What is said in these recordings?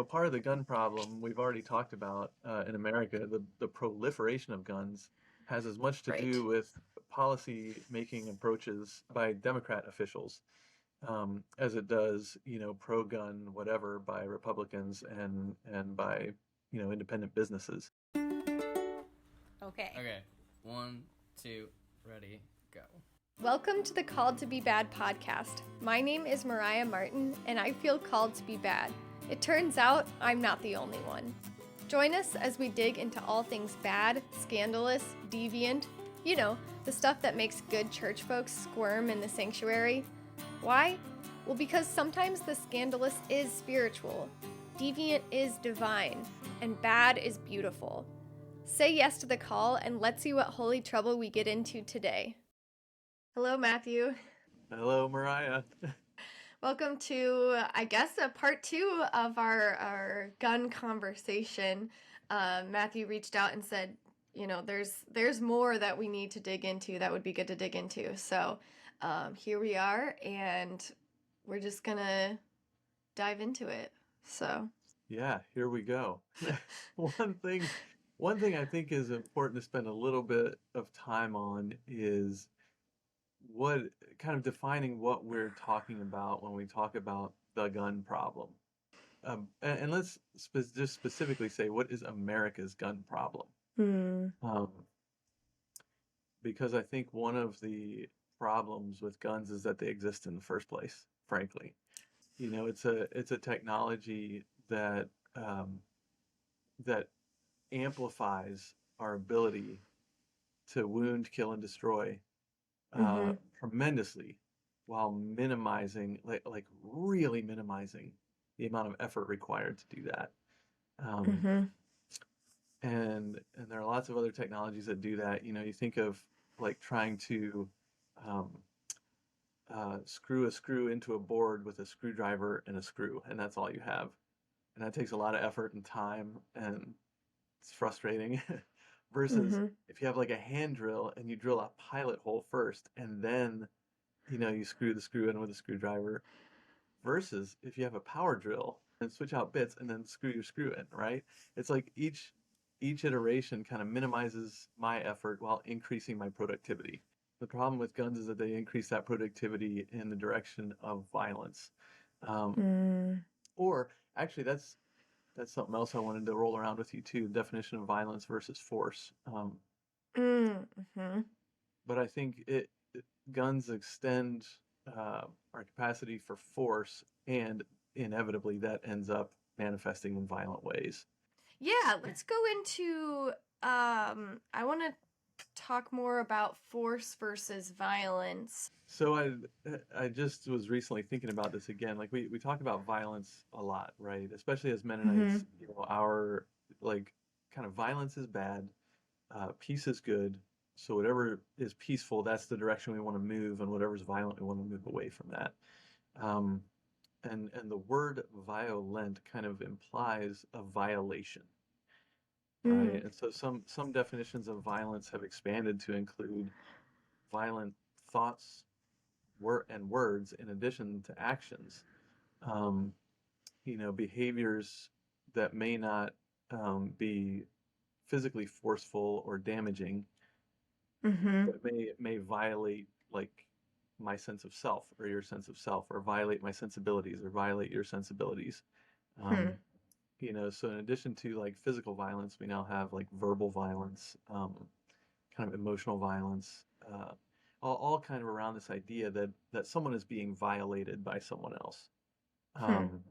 part of the gun problem we've already talked about in America, the proliferation of guns has as much to Right. do with policy making approaches by Democrat officials as it does, pro-gun whatever by Republicans and by, independent businesses. Okay. Okay, one, two, ready, go. Welcome to the Called to Be Bad podcast. My name is Mariah Martin, and I feel called to be bad. It turns out I'm not the only one. Join us as we dig into all things bad, scandalous, deviant, the stuff that makes good church folks squirm in the sanctuary. Why? Well, because sometimes the scandalous is spiritual, deviant is divine, and bad is beautiful. Say yes to the call, and let's see what holy trouble we get into today. Hello, Matthew. Hello, Mariah. Welcome to, I guess, a part 2 of our gun conversation. Matthew reached out and said, there's more that we need to dig into that would be good to dig into. So here we are, and we're just gonna dive into it. So Yeah, here we go. One thing I think is important to spend a little bit of time on is what kind of defining what we're talking about when we talk about the gun problem. And let's just specifically say, what is America's gun problem? Hmm. Um, because I think one of the problems with guns is that they exist in the first place, frankly. It's a technology um, that amplifies our ability to wound, kill, and destroy Mm-hmm. tremendously, while minimizing, like really minimizing the amount of effort required to do that. Um, Mm-hmm. and there are lots of other technologies that do that. You think of like trying to um, screw a screw into a board with a screwdriver and a screw, and that's all you have. And that takes a lot of effort and time, and it's frustrating. Versus Mm-hmm. if you have like a hand drill and you drill a pilot hole first, and then you screw the screw in with a screwdriver, versus if you have a power drill and switch out bits and then screw your screw in, right? It's like each iteration kind of minimizes my effort while increasing my productivity. The problem with guns is that they increase that productivity in the direction of violence. Um, Mm. or actually, that's something else I wanted to roll around with you too. Definition of violence versus force. Mm-hmm. But I think guns extend our capacity for force, and inevitably that ends up manifesting in violent ways. Yeah, let's go into I want to talk more about force versus violence. So I just was recently thinking about this again. Like we talk about violence a lot, right? Especially as Mm-hmm. Mennonites, our like kind of violence is bad, peace is good. So whatever is peaceful, that's the direction we want to move, and whatever's violent, we want to move away from that. Um, and the word violent kind of implies a violation, Mm. right? And so some definitions of violence have expanded to include violent thoughts, and words in addition to actions. Um, behaviors that may not be physically forceful or damaging, Mm-hmm. but may violate like my sense of self or your sense of self, or violate my sensibilities or violate your sensibilities. Hmm. Um, so in addition to like physical violence, we now have like verbal violence, kind of emotional violence, all kind of around this idea that someone is being violated by someone else. Hmm. Um,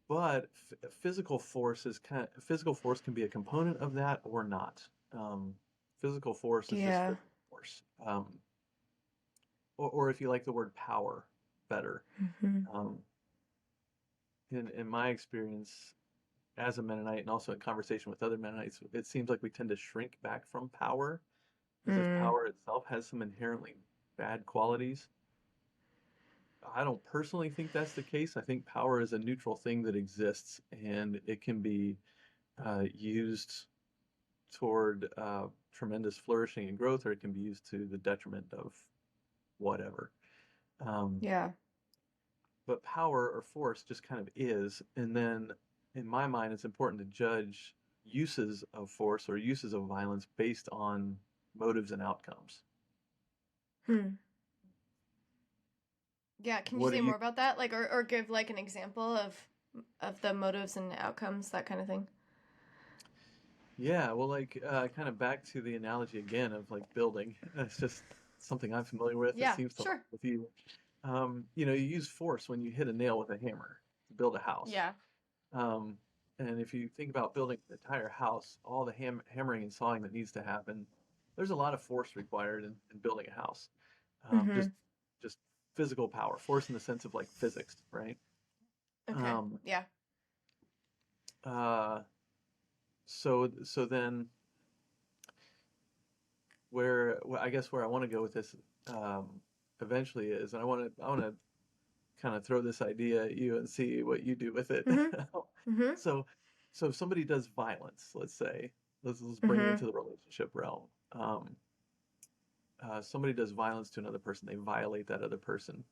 but physical force can be a component of that or not. Um, Physical force is just Yeah. physical force. Or if you like the word power better. Mm-hmm. Um, in my experience as a Mennonite, and also in conversation with other Mennonites, it seems like we tend to shrink back from power, as if Mm. power itself has some inherently bad qualities. I don't personally think that's the case. I think power is a neutral thing that exists, and it can be used toward tremendous flourishing and growth, or it can be used to the detriment of whatever. Um, Yeah. but power or force just kind of is. And then in my mind, it's important to judge uses of force or uses of violence based on motives and outcomes. Hmm. Yeah, can you What say do more you about that? Like, or give like an example of the motives and outcomes, that kind of thing. Yeah, well, like kind of back to the analogy again of like building. It's just something I'm familiar with. It Yeah, seems to hold sure. with you. You use force when you hit a nail with a hammer to build a house. Yeah. Um, and if you think about building an entire house, all the hammering and sawing that needs to happen, there's a lot of force required in building a house. Um, Mm-hmm. just just physical power, force in the sense of like physics, right? Okay. Um, Yeah. uh, so then I guess where I want to go with this um, eventually is, and I want to kind of throw this idea at you and see what you do with it. Mm-hmm. Mm-hmm. So, so if somebody does violence, let's say, let's bring it Mm-hmm. into the relationship realm. Somebody does violence to another person, they violate that other person.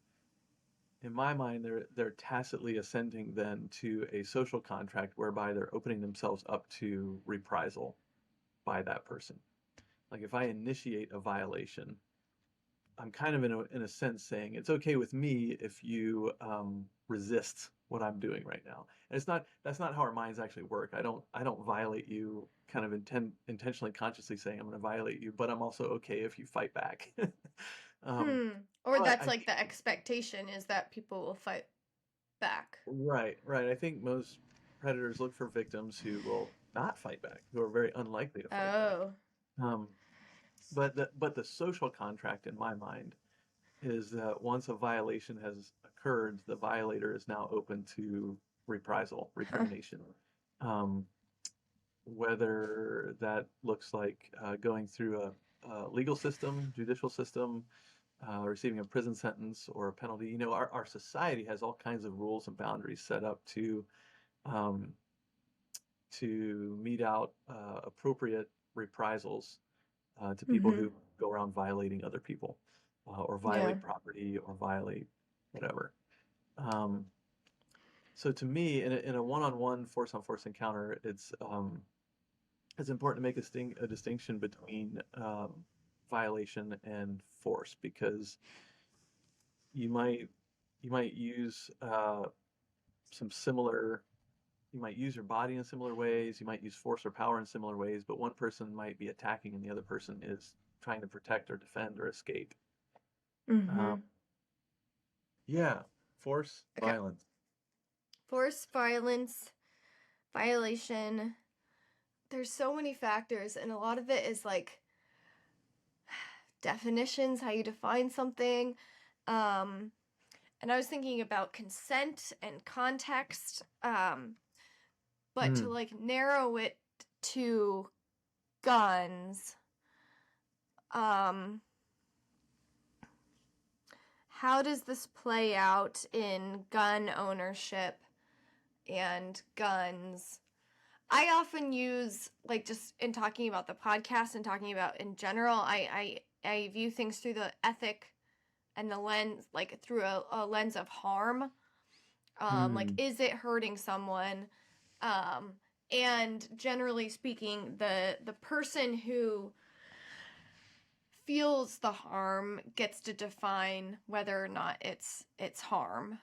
In my mind, they're tacitly assenting then to a social contract whereby they're opening themselves up to reprisal by that person. Like if I initiate a violation, I'm kind of in a sense saying it's okay with me if you resist what I'm doing right now. And that's not how our minds actually work. I don't violate you kind of intentionally consciously saying I'm going to violate you, but I'm also okay if you fight back. um, Hmm. Or but that's like the expectation is that people will fight back. right. I think most predators look for victims who will not fight back, who are very unlikely to fight back. Oh. Um, but the social contract in my mind is that once a violation has occurred, the violator is now open to reprisal, recrimination. Um, whether that looks like going through a legal system, judicial system, receiving a prison sentence or a penalty. Our society has all kinds of rules and boundaries set up um, to mete out appropriate reprisals to people Mm-hmm. who go around violating other people or Yeah. violate property or violate whatever. Um, so to me, in a one-on-one force-on-force encounter, it's important to make a distinction between violation and force because you might you might use some similar you might use your body in similar ways, you might use force or power in similar ways, but one person might be attacking and the other person is trying to protect or defend or escape. Mm-hmm. Um, yeah, force, Okay. violence. Force, violence, violation. There's so many factors, and a lot of it is like definitions, how you define something. Um, and I was thinking about consent and context. But to Mm, like narrow it to guns, um, how does this play out in gun ownership and guns? I often use, like, just in talking about the podcast and talking about in general, I view things through the ethic and the lens, like through a lens of harm. Like, mm, is it hurting someone? Um, and generally speaking, the person who feels the harm gets to define whether or not it's harm.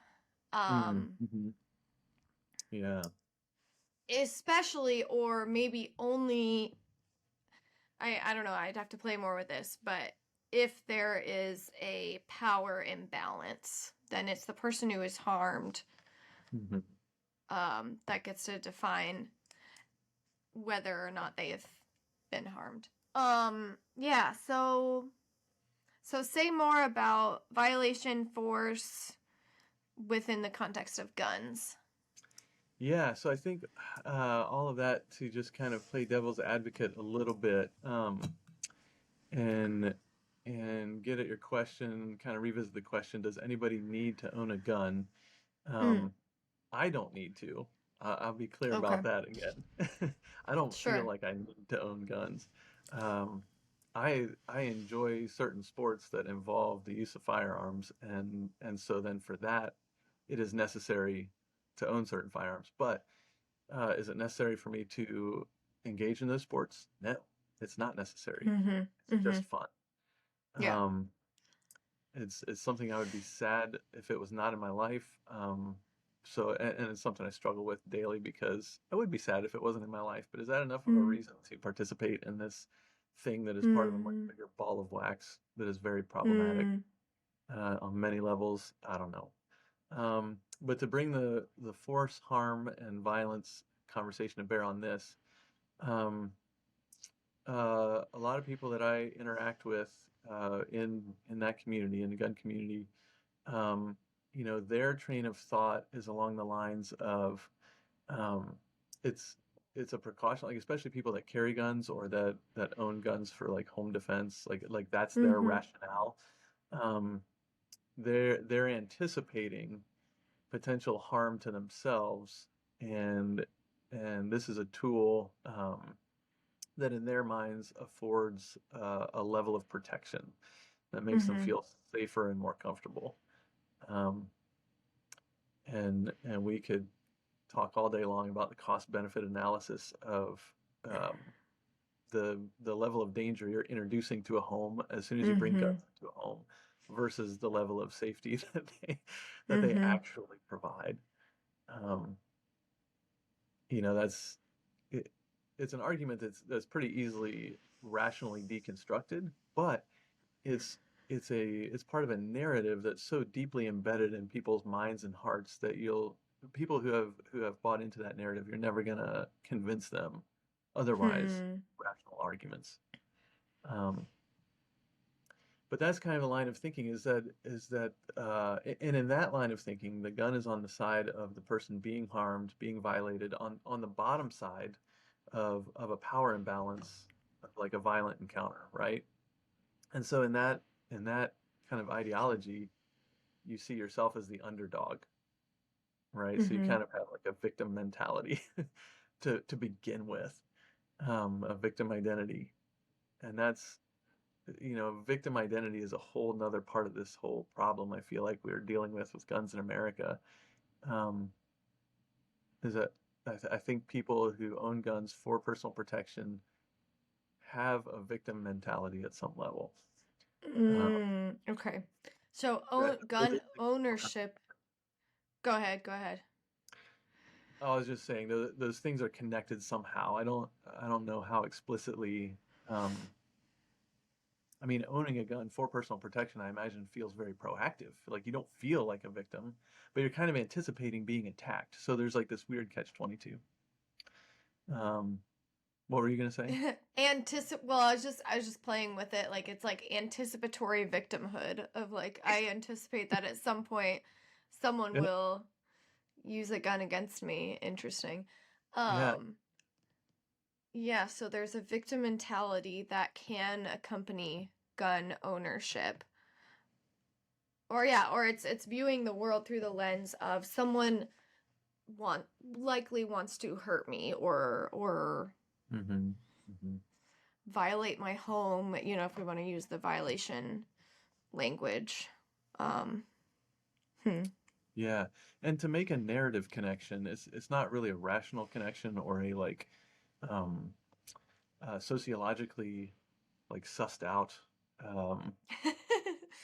Um, mhm. Yeah. especially or maybe only, I don't know, I'd have to play more with this, but if there is a power imbalance, then it's the person who is harmed Mhm. that gets to define whether or not they have been harmed. Yeah, so say more about violation, force within the context of guns. Yeah, so I think all of that to just kind of play devil's advocate a little bit, and get at your question, kind of revisit the question, does anybody need to own a gun? Mm, Um, I don't need to. I'll be clear okay. about that again. I don't feel Sure. like I need to own guns. Um, I enjoy certain sports that involve the use of firearms, and so then for that, it is necessary to own certain firearms. But is it necessary for me to engage in those sports? No, it's not necessary. It's just fun. Yeah. It's something I would be sad if it was not in my life. And it's something I struggle with daily, because I would be sad if it wasn't in my life. But is that enough of a reason to participate in this thing that is part of a much bigger ball of wax that is very problematic on many levels? I don't know. But to bring the force, harm, and violence conversation to bear on this, a lot of people that I interact with in that community, in the gun community, their train of thought is along the lines of it's a precaution, like especially people that carry guns or that own guns for like home defense, like that's their rationale. They're anticipating potential harm to themselves, and this is a tool that in their minds affords a level of protection that makes them feel safer and more comfortable. And we could talk all day long about the cost benefit analysis of the level of danger you're introducing to a home as soon as you bring guns into a home versus the level of safety that they actually provide. That's it's an argument that's pretty easily rationally deconstructed, but it's part of a narrative that's so deeply embedded in people's minds and hearts that people who have bought into that narrative, you're never gonna convince them otherwise rational arguments. But that's kind of the line of thinking, is that and in that line of thinking, the gun is on the side of the person being harmed, being violated, on the bottom side of a power imbalance, like a violent encounter, right? And so in that kind of ideology, you see yourself as the underdog, right? So you kind of have like a victim mentality to begin with, a victim identity. And that's, victim identity is a whole nother part of this whole problem I feel like we're dealing with guns in America. Is that I think people who own guns for personal protection have a victim mentality at some level. Okay. So gun ownership. Go ahead. I was just saying those things are connected somehow. I don't know how explicitly. I mean, owning a gun for personal protection, I imagine, feels very proactive. Like you don't feel like a victim, but you're kind of anticipating being attacked. So there's like this weird catch-22. What were you gonna say? Well, I was just playing with it. Like it's like anticipatory victimhood of like I anticipate that at some point someone will use a gun against me. Interesting. Yeah, so there's a victim mentality that can accompany gun ownership. Or it's viewing the world through the lens of someone likely wants to hurt me or violate my home, if we want to use the violation language. Yeah, and to make a narrative connection, it's not really a rational connection or a like sociologically like sussed out kind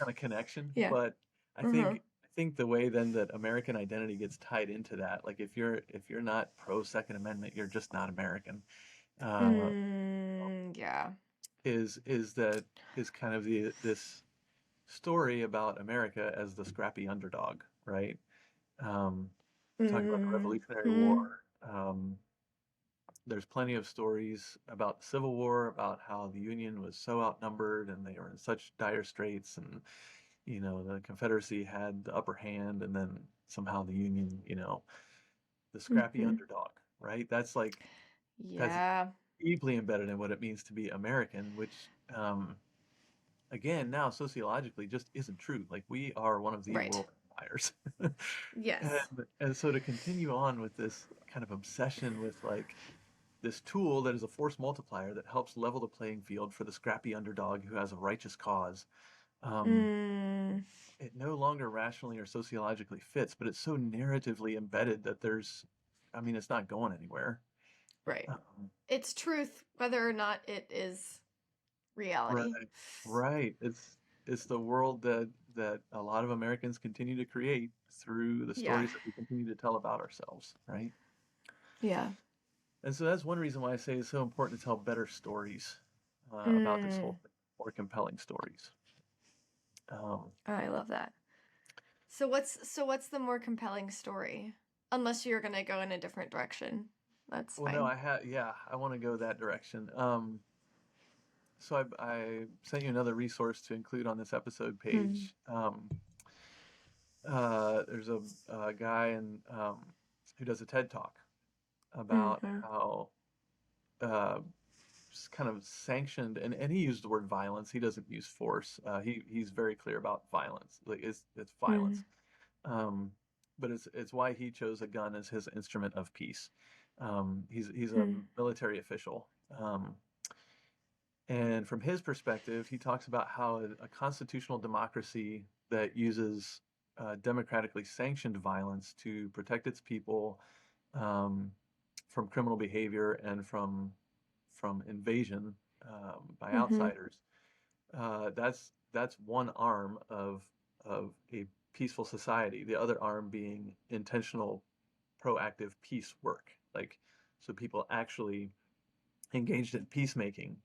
of connection. Yeah. But I think the way then that American identity gets tied into that, like if you're not pro Second Amendment, you're just not American. Yeah. Is kind of this story about America as the scrappy underdog, right? Talking about the Revolutionary War. There's plenty of stories about the Civil War, about how the Union was so outnumbered and they were in such dire straits, and the Confederacy had the upper hand, and then somehow the Union, the scrappy underdog, right? That's like that's deeply embedded in what it means to be American, which again, now sociologically just isn't true. Like we are one of the world empires. Yes. And so to continue on with this kind of obsession with like this tool that is a force multiplier that helps level the playing field for the scrappy underdog who has a righteous cause, Mm, It no longer rationally or sociologically fits, but it's so narratively embedded that it's not going anywhere. right. Um, It's truth, whether or not it is reality. right, right. It's the world that a lot of Americans continue to create through the Yeah. stories that we continue to tell about ourselves, right? Yeah. And so that's one reason why I say it's so important to tell better stories about this whole Mm, thing, more compelling stories. I love that. So what's the more compelling story? Unless you're gonna go in a different direction. That's Well, no, fine. I want to go that direction. So I sent you another resource to include on this episode Hmm. page. There's a guy who does a TED Talk about Mm-hmm. how uh, kind of sanctioned, and he used the word violence. He doesn't use force. He's very clear about violence. Like it's Mm-hmm. violence. Um, but it's why he chose a gun as his instrument of peace. He's a military official. And from his perspective, he talks about how a constitutional democracy that uses democratically sanctioned violence to protect its people um, from criminal behavior and from invasion by Mm-hmm. outsiders. That's one arm of a peaceful society. The other arm being intentional, proactive peace work. Like so, people actually engaged in peacemaking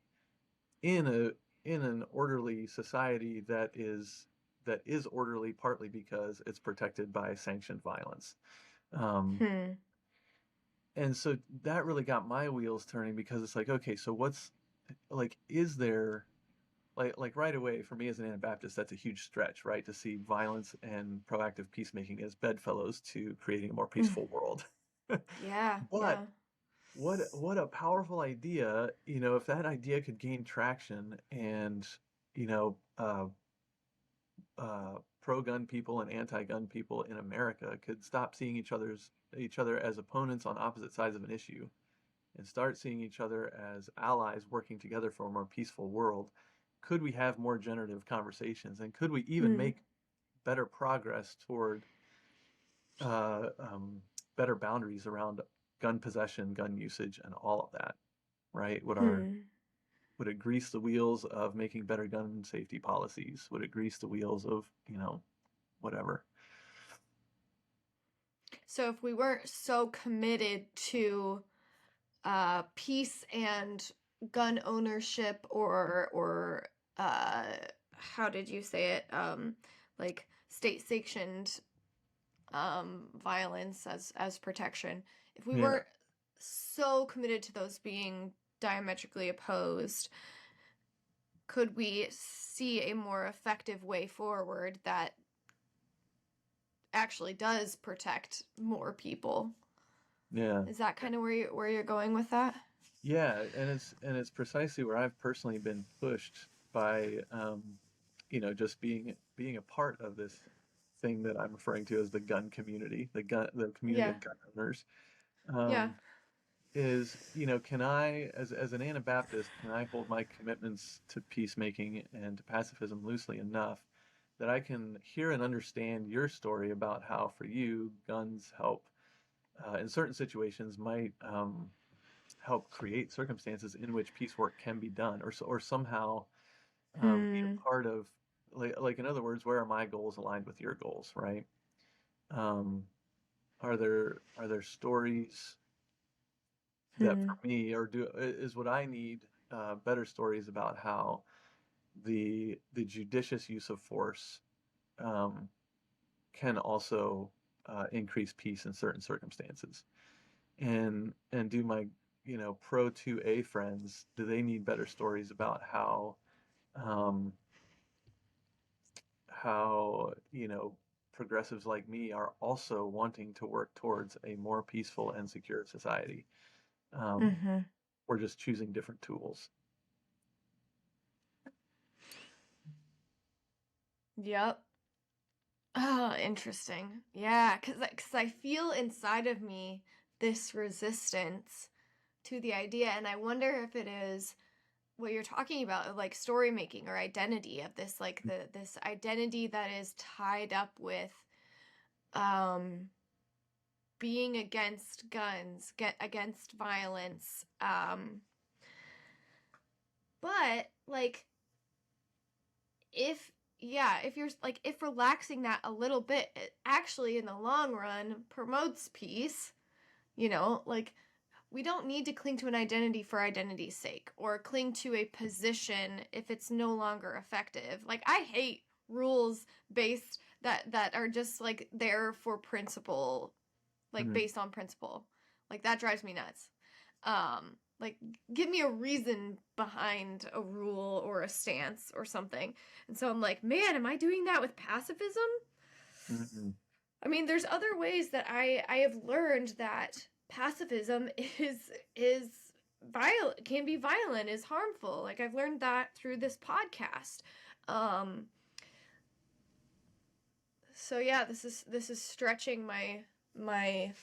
in a in an orderly society that is orderly partly because it's protected by sanctioned violence. Um, Hmm. and so that really got my wheels turning because it's like, okay, so what's like, is there like right away for me as an Anabaptist, that's a huge stretch, right? To see violence and proactive peacemaking as bedfellows to creating a more Mm. peaceful world. Yeah, But yeah. what a powerful idea, if that idea could gain traction and, you know, uh, pro-gun people and anti-gun people in America could stop seeing each other as opponents on opposite sides of an issue and start seeing each other as allies working together for a more peaceful world, could we have more generative conversations and could we even Mm. make better progress toward uh, um, better boundaries around gun possession, gun usage, and all of that, right? Hmm. Would it grease the wheels of making better gun safety policies? Would it grease the wheels of, whatever? So if we weren't so committed to peace and gun ownership or uh, how did you say it? Like state sanctioned violence as protection. If we Yeah. weren't so committed to those being diametrically opposed, could we see a more effective way forward that actually does protect more people? Yeah. Is that kind of where you're going with that? Yeah, and it's precisely where I've personally been pushed by just being a part of this thing that I'm referring to as the gun community, the community Yeah. of gun owners. Yeah. Um, is, can I, as an Anabaptist, can I hold my commitments to peacemaking and to pacifism loosely enough that I can hear and understand your story about how for you guns help in certain situations might help create circumstances in which peace work can be done, or somehow be Hmm. a part of, like in other words, where are my goals aligned with your goals, right? Um, are there stories that Hmm. for me, or is what I need better stories about how the judicious use of force um, can also increase peace in certain circumstances, and do my pro 2A friends, do they need better stories about um, how progressives like me are also wanting to work towards a more peaceful and secure society? um, Mm-hmm. we're just choosing different tools. Yep. Oh, interesting. Yeah, cause I feel inside of me this resistance to the idea, and I wonder if it is what you're talking about, like story making or identity of this, like this identity that is tied up with being against guns, against violence. But like if you're like, if relaxing that a little bit, it actually in the long run promotes peace, like we don't need to cling to an identity for identity's sake or cling to a position if it's no longer effective. Like I hate rules based that are just like there for principle, like based on principle. Like that drives me nuts. Like give me a reason behind a rule or a stance or something. And so I'm like, man, am I doing that with pacifism? Mm-hmm. I mean, there's other ways that I have learned that pacifism is violent, can be violent, is harmful. Like I've learned that through this podcast. So yeah, this is stretching my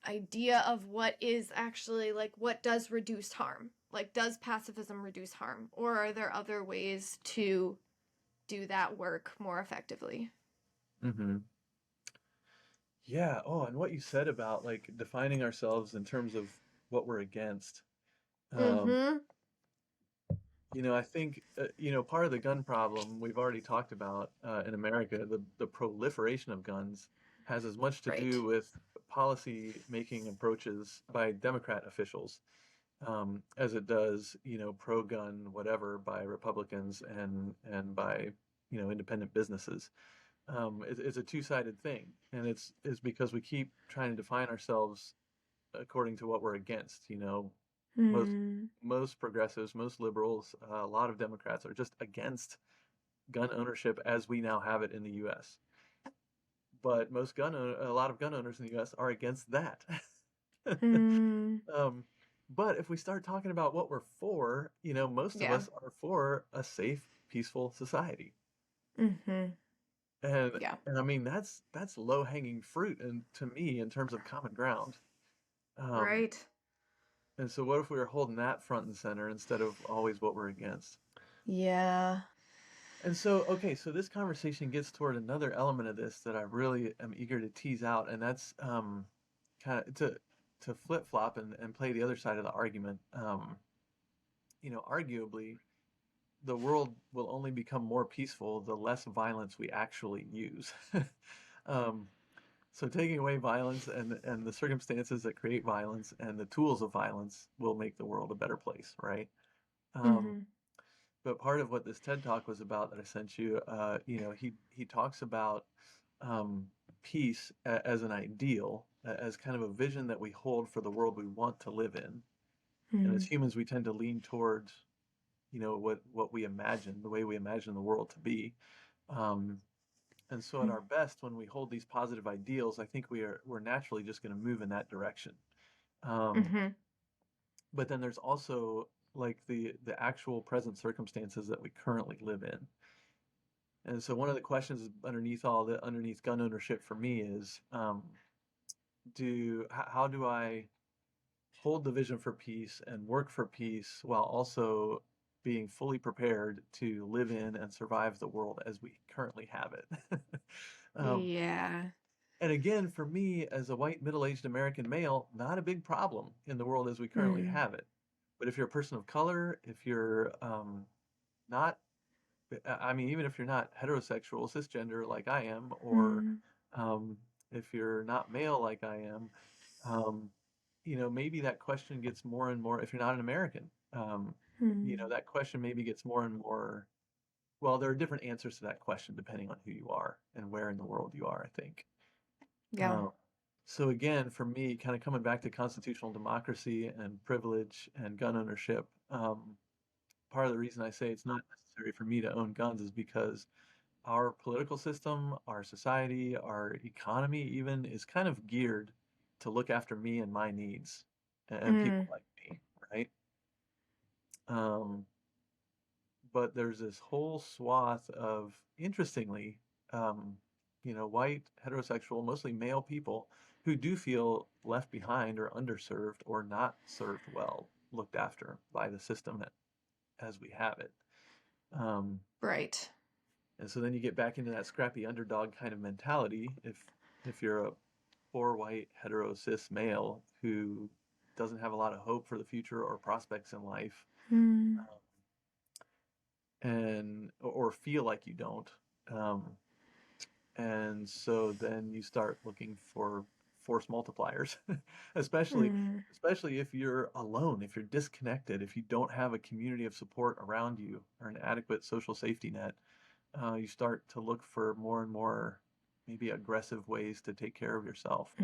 idea of what is actually, like, what does reduce harm. Like, does pacifism reduce harm, or are there other ways to do that work more effectively? Mm-hmm. Yeah. Oh, and what you said about like defining ourselves in terms of what we're against. Um, Mm-hmm. I think, part of the gun problem we've already talked about in America, the proliferation of guns has as much to Right. do with policy making approaches by Democrat officials as it does, pro-gun whatever by Republicans and by, independent businesses. It's a two-sided thing, and it's because we keep trying to define ourselves according to what we're against. Most Hmm. most progressives, most liberals, a lot of Democrats are just against gun ownership as we now have it in the U.S. But a lot of gun owners in the U.S. are against that. Hmm. um, but if we start talking about what we're for, most of Yeah. us are for a safe, peaceful society. Mm-hmm. And Yeah. and I mean that's low hanging fruit, and to me in terms of common ground. Um, Right. and so what if we were holding that front and center instead of always what we're against? Yeah. And so, okay, so this conversation gets toward another element of this that I really am eager to tease out, and that's kind of to flip flop and play the other side of the argument. Arguably, the world will only become more peaceful the less violence we actually use. um, so taking away violence and the circumstances that create violence and the tools of violence will make the world a better place, right? Um, Mm-hmm. but part of what this TED Talk was about that I sent you, he talks about um, peace as an ideal, as kind of a vision that we hold for the world we want to live in. And as Mm-hmm. humans, we tend to lean towards, what we imagine, the way we imagine the world to be. Um, and so, at our best, when we hold these positive ideals, I think we're naturally just going to move in that direction. Um, Mm-hmm. but then there's also like the actual present circumstances that we currently live in. And so one of the questions underneath gun ownership for me is, how do I hold the vision for peace and work for peace while also being fully prepared to live in and survive the world as we currently have it? um, Yeah. and again, for me, as a white middle-aged American male, not a big problem in the world as we currently Mm. have it. But if you're a person of color, if you're not I mean, even if you're not heterosexual, cisgender like I am, or Mm. um, if you're not male like I am, um, maybe that question gets more and more, if you're not an American, Mm. that question maybe gets more and more, well, there are different answers to that question depending on who you are and where in the world you are, I think. Yeah. Um, so again, for me, kind of coming back to constitutional democracy and privilege and gun ownership, part of the reason I say it's not necessary for me to own guns is because our political system, our society, our economy even is kind of geared to look after me and my needs and people Mm. like me, right? Um, but there's this whole swath of, interestingly, um, white, heterosexual, mostly male people who do feel left behind or underserved or not served well. looked after by the system as we have it. Right. And so then you get back into that scrappy underdog kind of mentality. If you're a poor white hetero cis male who doesn't have a lot of hope for the future or prospects in life, and or feel like you don't, and so then you start looking for force multipliers, especially if you're alone, if you're disconnected, if you don't have a community of support around you or an adequate social safety net. You start to look for more and more maybe aggressive ways to take care of yourself.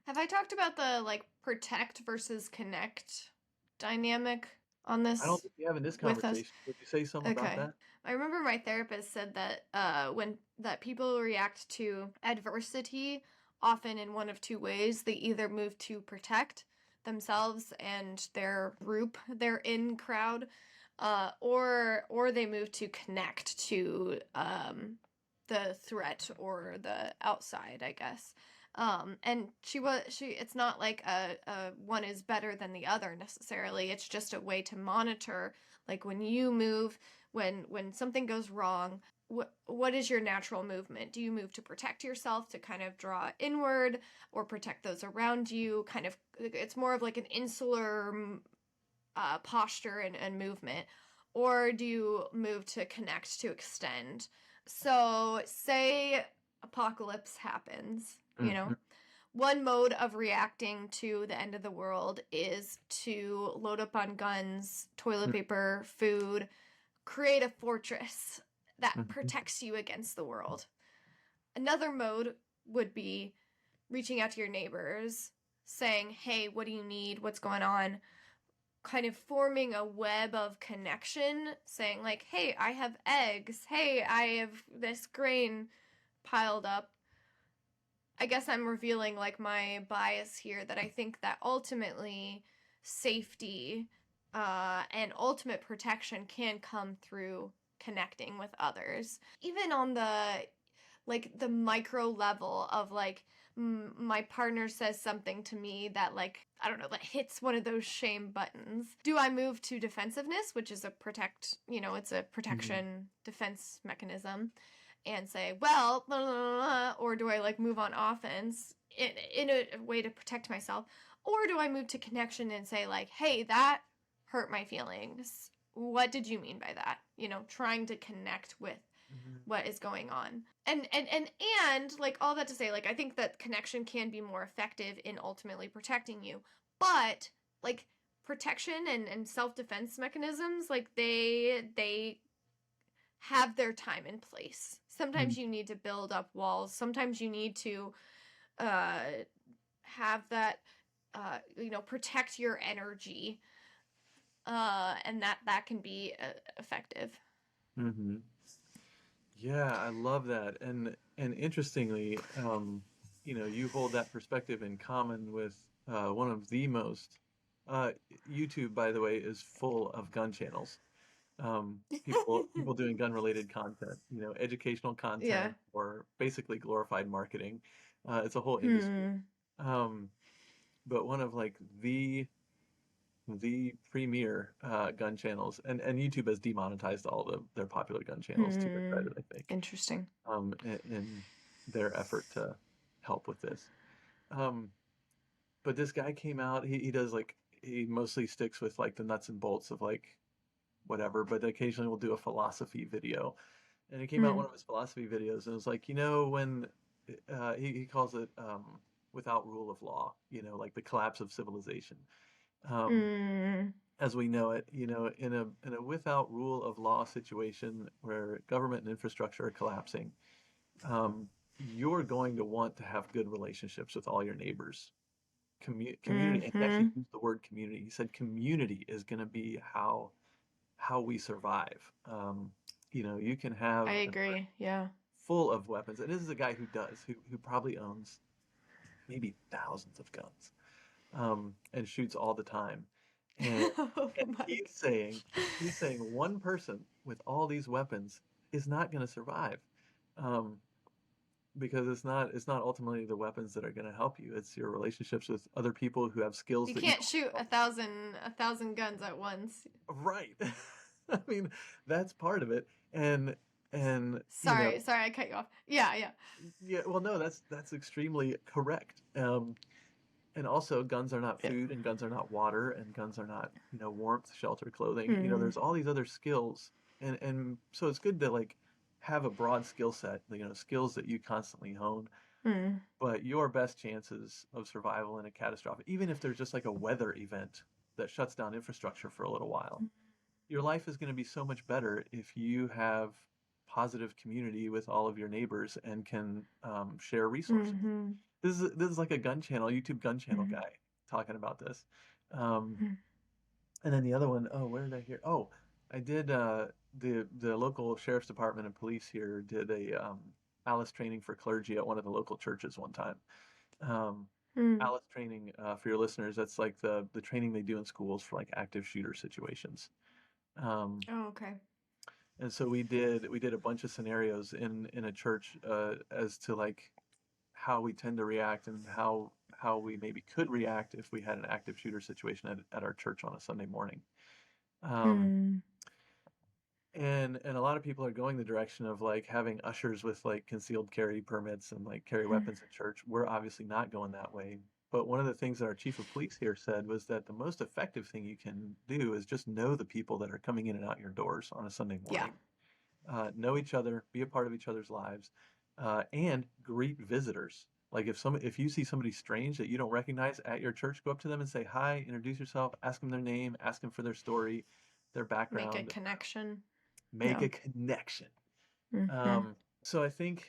Have I talked about the like protect versus connect dynamic on this? I don't think you have in this with us? conversation. Would you say something about that? I remember my therapist said that when people react to adversity often in one of two ways. They either move to protect themselves and their group, their in crowd, or they move to connect to the threat or the outside, I guess. And it's not like a one is better than the other necessarily. It's just a way to monitor, like when you move, when something goes wrong, what is your natural movement? Do you move to protect yourself, to kind of draw inward, or protect those around you? Kind of, it's more of like an insular posture and movement. Or do you move to connect, to extend? So say apocalypse happens, you know, one mode of reacting to the end of the world is to load up on guns, toilet paper, food, create a fortress that protects you against the world. Another mode would be reaching out to your neighbors, saying, hey, what do you need? What's going on? Kind of forming a web of connection, saying like, hey, I have eggs. Hey, I have this grain piled up. I guess I'm revealing like my bias here, that I think that ultimately safety and ultimate protection can come through connecting with others. Even on the micro level of like, my partner says something to me that, like, I don't know, that hits one of those shame buttons. Do I move to defensiveness, which is it's a protection defense mechanism, and say, well, blah, blah, blah, or do I like move on offense in a way to protect myself? Or do I move to connection and say like, hey, that hurt my feelings. What did you mean by that? Trying to connect with what is going on. And like all that to say, like, I think that connection can be more effective in ultimately protecting you. But like protection and self-defense mechanisms, like they have their time and place. Sometimes you need to build up walls. Sometimes you need to have that protect your energy. And that can be effective. Yeah, I love that. And interestingly, you hold that perspective in common with one of the most YouTube, by the way, is full of gun channels. People doing gun related content, educational content, or basically glorified marketing. It's a whole industry. But one of like the premier gun channels, and YouTube has demonetized all of their popular gun channels to their credit, I think. Interesting. In their effort to help with this. But this guy came out, he does like, he mostly sticks with like the nuts and bolts of like whatever, but occasionally will do a philosophy video. And he came out one of his philosophy videos, and it was like, when he calls it without rule of law, like the collapse of civilization. As we know it, in a without rule of law situation where government and infrastructure are collapsing, you're going to want to have good relationships with all your neighbors. Community, and he actually used the word community. He said community is going to be how we survive. You can have. I agree. Yeah. Full of weapons, and this is a guy who probably owns maybe thousands of guns, and shoots all the time. And, he's saying one person with all these weapons is not going to survive. because it's not ultimately the weapons that are going to help you. It's your relationships with other people who have skills You that can't you shoot a thousand guns at once. right. I mean, that's part of it. And Sorry, I cut you off. Yeah. yeah, well, no, that's extremely correct. And also, guns are not Yeah. food, and guns are not water, and guns are not, warmth, shelter, clothing. Mm. There's all these other skills, and so it's good to like have a broad skill set, skills that you constantly hone. Mm. But your best chances of survival in a catastrophe, even if there's just like a weather event that shuts down infrastructure for a little while, your life is going to be so much better if you have positive community with all of your neighbors and can share resources. Mm-hmm. This is like a gun channel, YouTube gun channel Mm-hmm. guy talking about this. And then the other one, oh, where did I hear? Oh, I did the local sheriff's department and police here did a Alice training for clergy at one of the local churches one time. Um, Mm. Alice training, for your listeners, that's like the training they do in schools for like active shooter situations. Oh, okay. And so we did a bunch of scenarios in a church as to like how we tend to react and how we maybe could react if we had an active shooter situation at our church on a Sunday morning. Um, Mm. and a lot of people are going the direction of like having ushers with like concealed carry permits and like carry weapons at church. We're obviously not going that way. But one of the things that our chief of police here said was that the most effective thing you can do is just know the people that are coming in and out your doors on a Sunday morning. Know each other, be a part of each other's lives, and greet visitors. Like if you see somebody strange that you don't recognize at your church, go up to them and say hi, introduce yourself, ask them their name, ask them for their story, their Make a background, connection. make Yeah. a connection. Mm-hmm. So I think,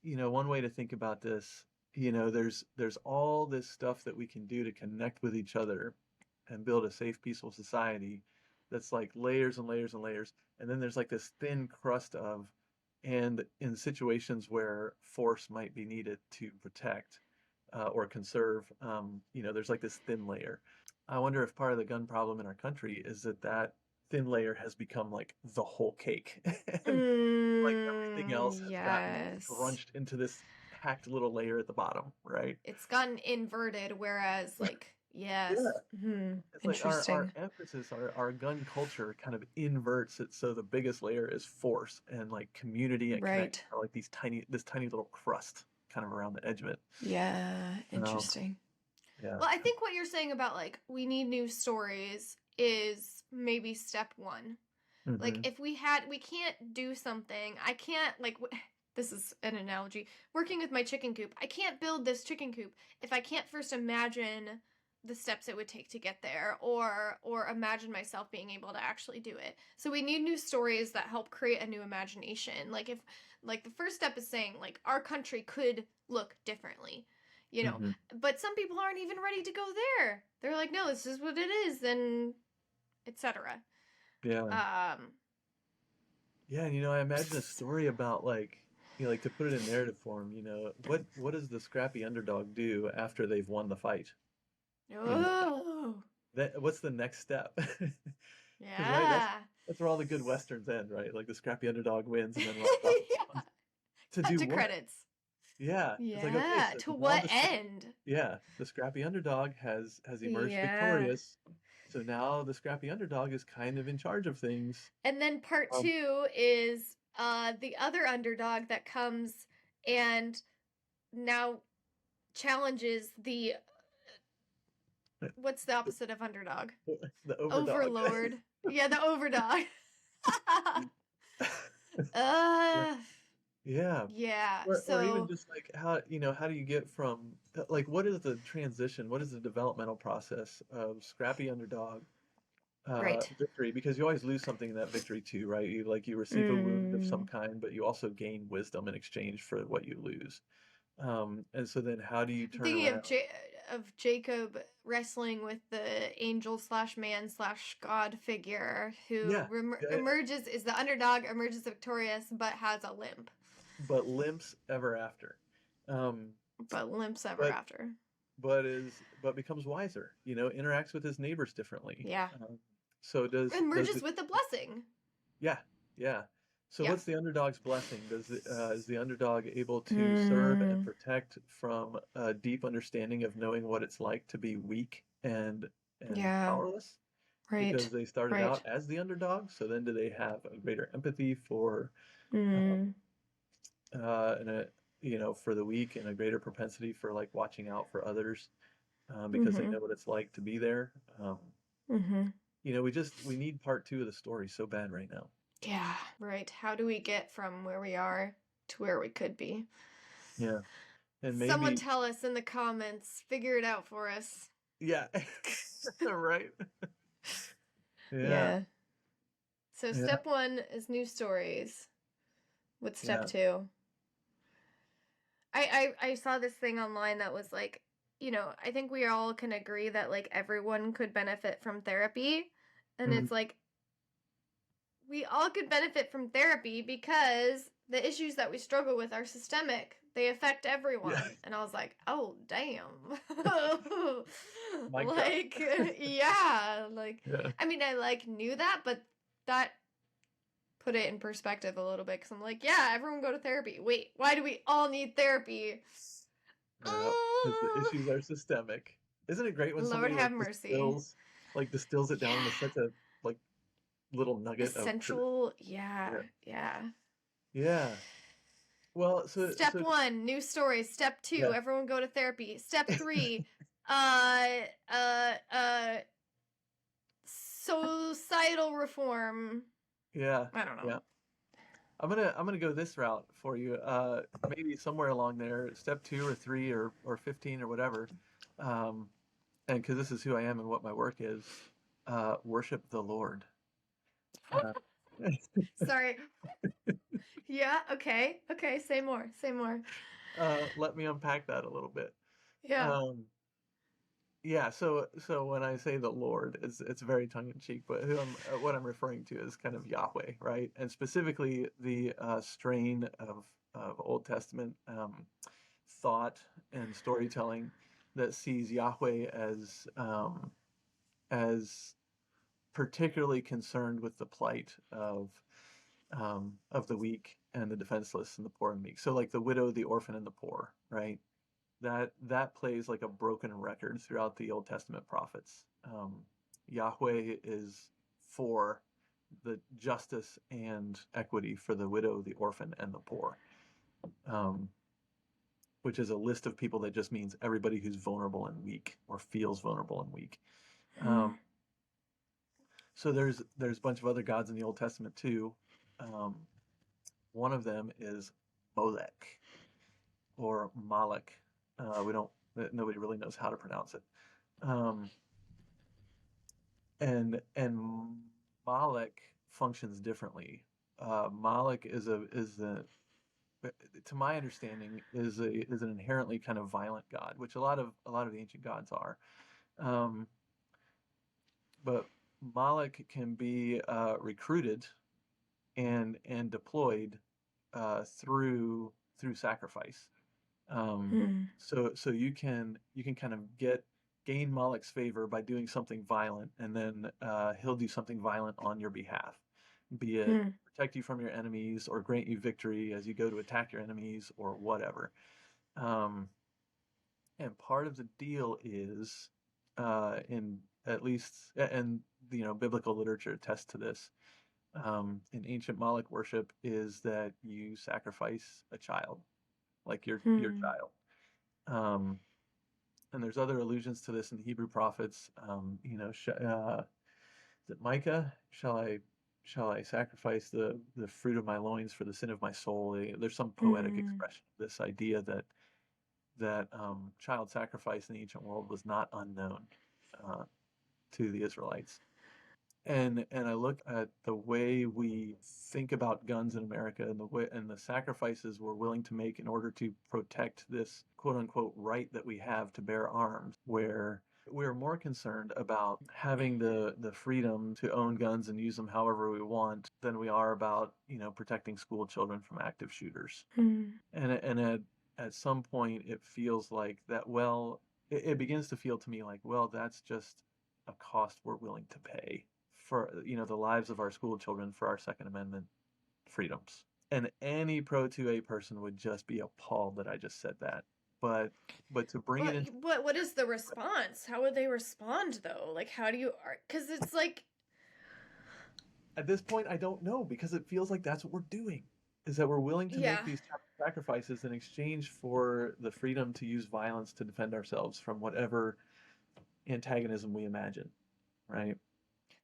one way to think about this, there's all this stuff that we can do to connect with each other and build a safe, peaceful society that's like layers and layers and layers. And then there's like this thin crust of, and in situations where force might be needed to protect or conserve, there's like this thin layer. I wonder if part of the gun problem in our country is that thin layer has become like the whole cake. And like everything else has gotten Yes. crunched into this packed little layer at the bottom, right? It's gotten inverted, whereas, like, yes. Yeah. Mm-hmm. It's like our Interesting. emphasis, our gun culture kind of inverts it so the biggest layer is force and like community and connection Right. are like this tiny little crust kind of around the edge of it. Yeah. Um, Interesting. yeah. Well, I think what you're saying about, like, we need new stories is maybe step one. Like, Mm-hmm. if we can't do something, I can't, like, this is an analogy. Working with my chicken coop, I can't build this chicken coop if I can't first imagine the steps it would take to get there or imagine myself being able to actually do it. So we need new stories that help create a new imagination. Like if like the first step is saying like our country could look differently, Mm-hmm. but some people aren't even ready to go there. They're like, no, this is what it is, and etc. Yeah. Um Yeah, and I imagine a story about like, like to put it in narrative form, what does the scrappy underdog do after they've won the fight? You know, oh what's the next step? Because right, that's yeah. that's where all the good westerns end, right? Like the scrappy underdog wins and then runs off Yeah. to Cut do to what? credits. Yeah, it's like okay, Yeah, so to now what end? the scrappy underdog has emerged Yeah. victorious. So now the scrappy underdog is kind of in charge of things. And then part Um, 2 is the other underdog that comes and now challenges the what's the opposite of underdog? the overdog. Overlord. Yeah, the overdog. Yeah. uh Yeah. yeah. Or even So just like how do you get from like what is the transition? What is the developmental process of scrappy underdog right. victory? Because you always lose something in that victory too, right? You receive a wound of some Mm. kind, but you also gain wisdom in exchange for what you lose. And so then how do you I'm turn thinking around? of Jacob wrestling with the angel slash man slash god figure who Yeah, yeah, yeah. emerges is the underdog, emerges victorious, but has a limp, But limps ever after. Um, but limps ever but after. but becomes wiser, interacts with his neighbors differently. Yeah, So does emerges the with a blessing. yeah, yeah. So Yeah. what's the underdog's blessing? Is the underdog able to serve and Mm, protect from a deep understanding of knowing what it's like to be weak and yeah. powerless? Because Right. they started Right. out as the underdog, so then do they have a greater empathy for um, Mm, and a for the weak and a greater propensity for like watching out for others because they mm-hmm. know what it's like to be there. Um, Mm-hmm. we need part two of the story so bad right now. Yeah. Right. How do we get from where we are to where we could be? Yeah, and Someone maybe tell us in the comments. Figure it out for us. yeah, right. Yeah, Yeah. So yeah, step 1 is new stories. What's step yeah, 2? I saw this thing online that was like, I think we all can agree that like everyone could benefit from therapy. And mhm, it's like we all could benefit from therapy because the issues that we struggle with are systemic. They affect yeah. everyone. And I was like, oh, damn. Mic drop. Like, yeah. Like, Yeah, I mean, I like knew that, but that put it in perspective a little bit because I'm like, yeah, everyone go to therapy. Wait, why do we all need therapy? yeah. Because the issues are systemic. Isn't it great when Lord somebody have mercy. distills it down into Yeah. such a like little nugget of truth? Essential. Yeah. Yeah, Yeah. yeah. Well, Step 1, new stories. Step 2, yeah, everyone go to therapy. Step 3, uh, uh, uh, societal reform. yeah, I don't know. yeah. I'm gonna go this route for you. Maybe somewhere along there, step 2 or 3 or 15 or whatever. Um, and because this is who I am and what my work is, worship the Lord. Uh, Sorry. Yeah, okay. Okay, say more. Say more. let me unpack that a little bit. Yeah. Um, yeah, so when I say the Lord, it's very tongue in cheek, but what I'm referring to is kind of Yahweh, right? And specifically the strain of Old Testament thought and storytelling that sees Yahweh as particularly concerned with the plight of the weak and the defenseless and the poor and meek. So like the widow, the orphan, and the poor, right? That plays like a broken record throughout the Old Testament prophets. Yahweh is for the justice and equity for the widow, the orphan, and the poor, um, which is a list of people that just means everybody who's vulnerable and weak or feels vulnerable and weak. Mm, Um, so there's a bunch of other gods in the Old Testament too. Um, one of them is Molech or Moloch. We don't nobody really knows how to pronounce it. Um, and Moloch functions differently. Moloch to my understanding, is an inherently kind of violent god, which a lot of the ancient gods are. Um, but Moloch can be recruited and deployed through sacrifice. Um, mm, so you can kind of gain Moloch's favor by doing something violent, and then he'll do something violent on your behalf, be it mm, protect you from your enemies or grant you victory as you go to attack your enemies or whatever. Um, and part of the deal is, in at least, and biblical literature attests to this. In ancient Moloch worship, is that you sacrifice a child, like your mm, child. Um, and there's other allusions to this in the Hebrew prophets. Is it Micah? Shall I sacrifice the fruit of my loins for the sin of my soul? There's some poetic mm, expression of this idea that child sacrifice in the ancient world was not unknown uh, to the Israelites. And I look at the way we think about guns in America and the way and the sacrifices we're willing to make in order to protect this quote unquote right that we have to bear arms, where we're more concerned about having the freedom to own guns and use them however we want than we are about protecting school children from active shooters. mm, And at some point it feels like that, well, it begins to feel to me like, well, that's just a cost we're willing to pay for the lives of our school children, for our Second Amendment, freedoms. And any pro 2A person would just be appalled that I just said that. But to bring it into What is the response? How would they respond though? Like, how do you? Because it's like, at this point, I don't know, because it feels like that's what we're doing, is that we're willing to yeah, make these sacrifices in exchange for the freedom to use violence to defend ourselves from whatever antagonism we imagine, right?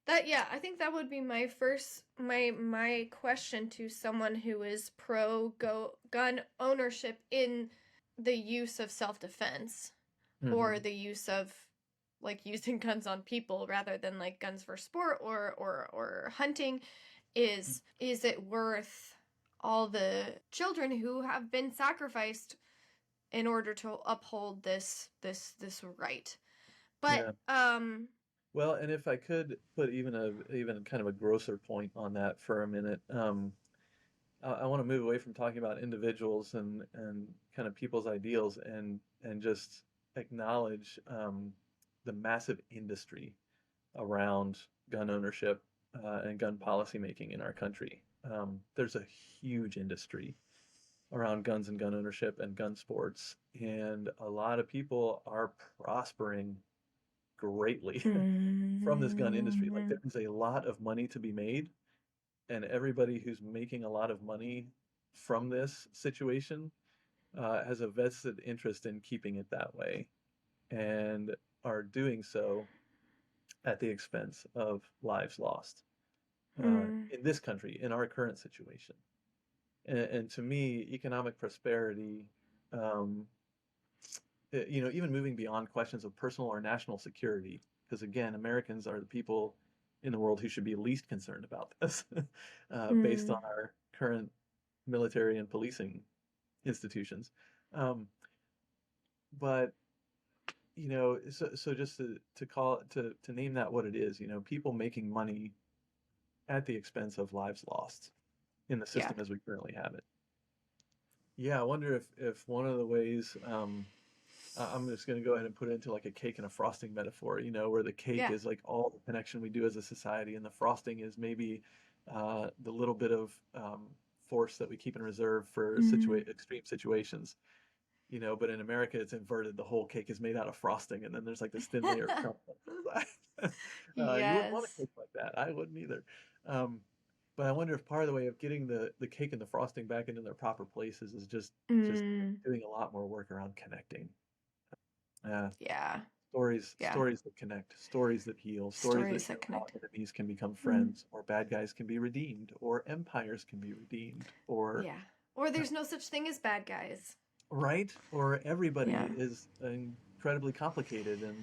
I think that would be my first my question to someone who is pro gun ownership in the use of self-defense or the use of like using guns on people rather than like guns for sport or hunting is it worth all the children who have been sacrificed in order to uphold this right? But Yeah. Well, and if I could put even kind of a grosser point on that for a minute, I want to move away from talking about individuals and kind of people's ideals and just acknowledge the massive industry around gun ownership and gun policy making in our country. There's a huge industry around guns and gun ownership and gun sports, and a lot of people are prospering greatly from this gun industry. Like, there's a lot of money to be made, and everybody who's making a lot of money from this situation has a vested interest in keeping it that way, and are doing so at the expense of lives lost in this country, in our current situation. And to me, economic prosperity, even moving beyond questions of personal or national security, because again, Americans are the people in the world who should be least concerned about this, based on our current military and policing institutions. But so just to name that what it is, people making money at the expense of lives lost in the system as we currently have it. Yeah, I wonder if one of the ways, I'm just going to go ahead and put it into like a cake and a frosting metaphor, where the cake is like all the connection we do as a society, and the frosting is maybe the little bit of force that we keep in reserve for extreme situations. But in America, it's inverted. The whole cake is made out of frosting, and then there's like this thin layer of crumb on the side. You wouldn't want a cake like that. I wouldn't either. But I wonder if part of the way of getting the cake and the frosting back into their proper places is just doing a lot more work around connecting. Stories that connect, stories that heal, stories that show how enemies can become friends, or bad guys can be redeemed, or empires can be redeemed, or there's no such thing as bad guys. Right? Or everybody is incredibly complicated and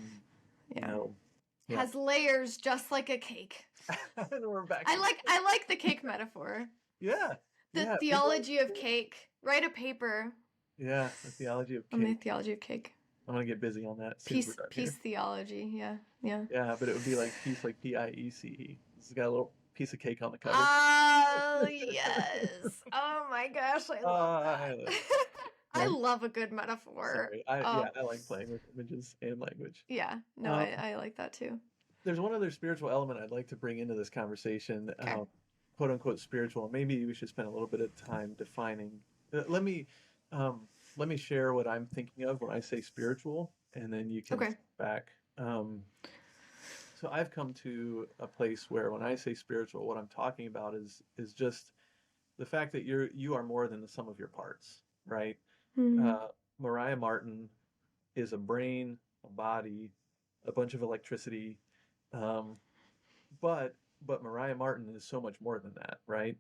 has layers just like a cake. And we're back. I like the cake metaphor. Yeah. The theology of cake. Write a paper. Yeah, the theology of cake. On the theology of cake. I'm gonna get busy on that. Peace theology. Yeah. Yeah, but it would be like peace, like Piece. This has got a little piece of cake on the cover. Oh yes. Oh my gosh, I love that. I love a good metaphor. Sorry. I like playing with images and language. Yeah, no, I like that too. There's one other spiritual element I'd like to bring into this conversation, okay. Quote unquote spiritual. Maybe we should spend a little bit of time defining. Let me share what I'm thinking of when I say spiritual, and then you can back. So I've come to a place where when I say spiritual, what I'm talking about is just the fact that you are more than the sum of your parts, right? Mariah Martin is a brain, a body, a bunch of electricity, but Mariah Martin is so much more than that, right?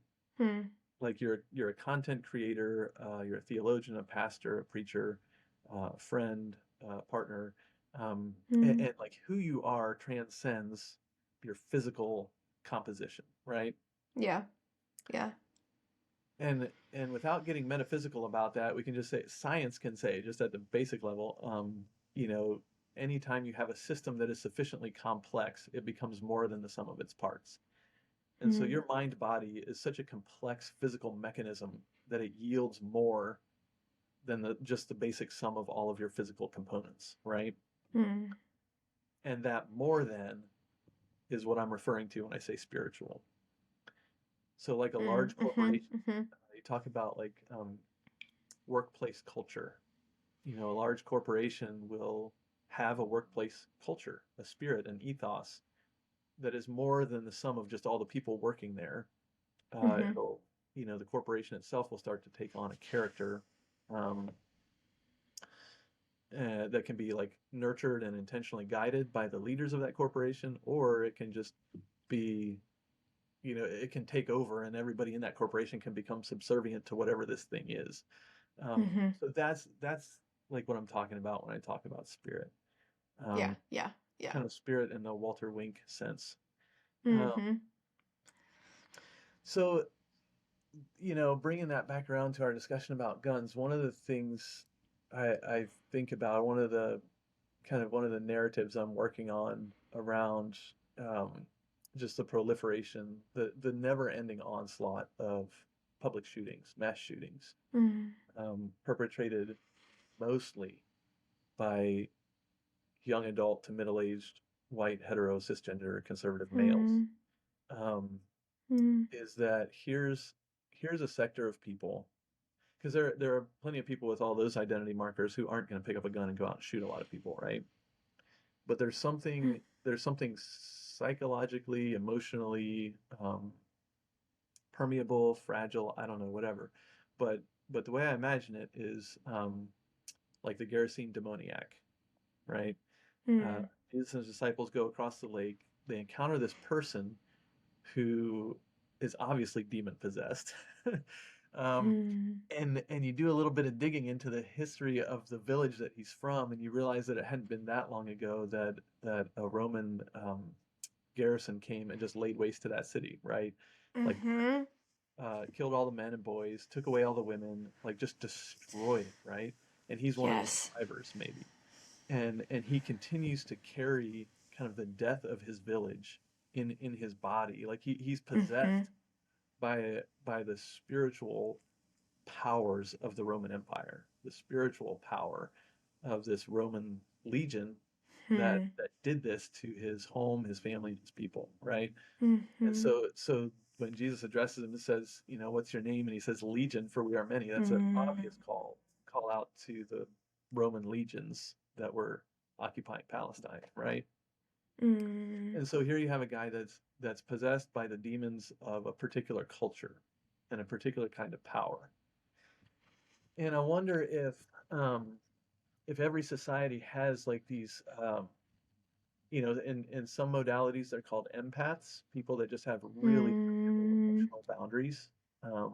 Like you're a content creator, you're a theologian, a pastor, a preacher, a friend, partner, and like who you are transcends your physical composition, right? Yeah. And without getting metaphysical about that, we can just say science can say, just at the basic level, anytime you have a system that is sufficiently complex, it becomes more than the sum of its parts. And so your mind-body is such a complex physical mechanism that it yields more than just the basic sum of all of your physical components, right? And that more than is what I'm referring to when I say spiritual. So like a Mm, large corporation, mm-hmm. you talk about like workplace culture. You know, a large corporation will have a workplace culture, a spirit, an ethos that is more than the sum of just all the people working there. Mm-hmm. It'll, you know, the corporation itself will start to take on a character um, that can be like nurtured and intentionally guided by the leaders of that corporation, or it can just be, you know, it can take over and everybody in that corporation can become subservient to whatever this thing is. Mm-hmm. So that's like what I'm talking about when I talk about spirit. Yeah, Um, yeah, yeah. kind of spirit in the Walter Wink sense. Um, Mm-hmm. so, you know, bringing that back around to our discussion about guns, one of the things I think about, one of the narratives I'm working on around um, just the proliferation, the never-ending onslaught of public shootings, mass shootings, Mm-hmm. perpetrated mostly by young adult to middle-aged white hetero cisgender conservative males. Um, is that here's a sector of people, because there are plenty of people with all those identity markers who aren't going to pick up a gun and go out and shoot a lot of people, right? But there's something psychologically, emotionally permeable, fragile, I don't know, whatever. But the way I imagine it is like the Gerasene demoniac, right? Uh, Mm-hmm. Jesus and his disciples go across the lake. They encounter this person who is obviously demon possessed. um, and you do a little bit of digging into the history of the village that he's from, and you realize that it hadn't been that long ago that a Roman garrison came and just laid waste to that city, right? Like Mm-hmm. killed all the men and boys, took away all the women, like just destroyed it, right? And he's one of the Yes. survivors, maybe. And he continues to carry kind of the death of his village in his body, like he's Mm-hmm. possessed by the spiritual powers of the Roman Empire, the spiritual power of this Roman legion that did this to his home, his family, his people, right? And Mm-hmm. so when Jesus addresses him and says, you know, what's your name? And he says, Legion, for we are many. That's an obvious call out to the Roman legions that were occupying Palestine, right? Mm-hmm. And so here you have a guy that's possessed by the demons of a particular culture and a particular kind of power. And I wonder if every society has like these, you know, in some modalities they're called empaths, people that just have really permeable Mm-hmm. emotional boundaries, um,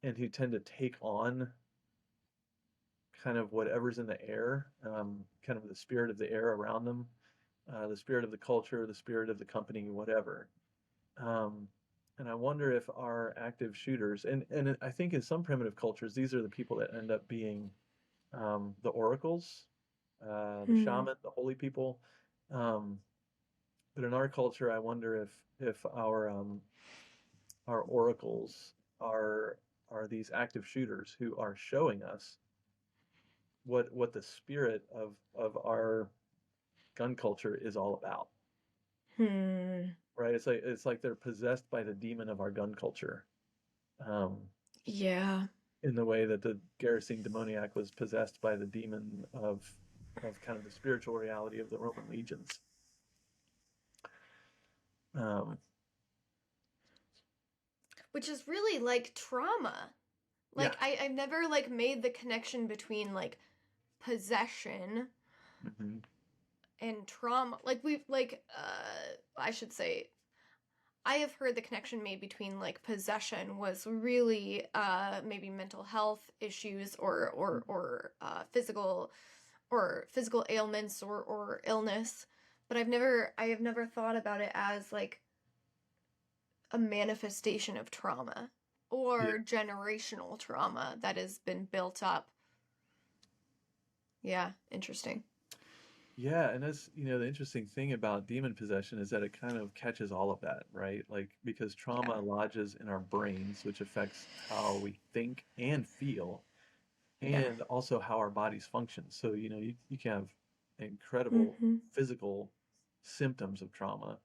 and who tend to take on kind of whatever's in the air, kind of the spirit of the air around them, the spirit of the culture, the spirit of the company, whatever. Um, and I wonder if our active shooters, and I think in some primitive cultures, these are the people that end up being the oracles, the shaman, the holy people. Um, but in our culture, I wonder if our oracles are these active shooters who are showing us what the spirit of our gun culture is all about. Hmm. Right? It's like they're possessed by the demon of our gun culture. Um, Yeah. in the way that the Gerasene demoniac was possessed by the demon of kind of the spiritual reality of the Roman legions. Um, Which is really like trauma. yeah. Like I've never like made the connection between like possession Mm-hmm. and trauma. Like we've like I should say I have heard the connection made between like possession was really maybe mental health issues or physical ailments or illness. But I have never thought about it as like a manifestation of trauma Yeah. or generational trauma that has been built up. Yeah, interesting. Yeah, and that's, you know, the interesting thing about demon possession is that it kind of catches all of that, right? Like because Yeah. trauma lodges in our brains, which affects how we think and feel, Yeah. and also how our bodies function. So, you know, you can have incredible Mm-hmm. physical symptoms of trauma,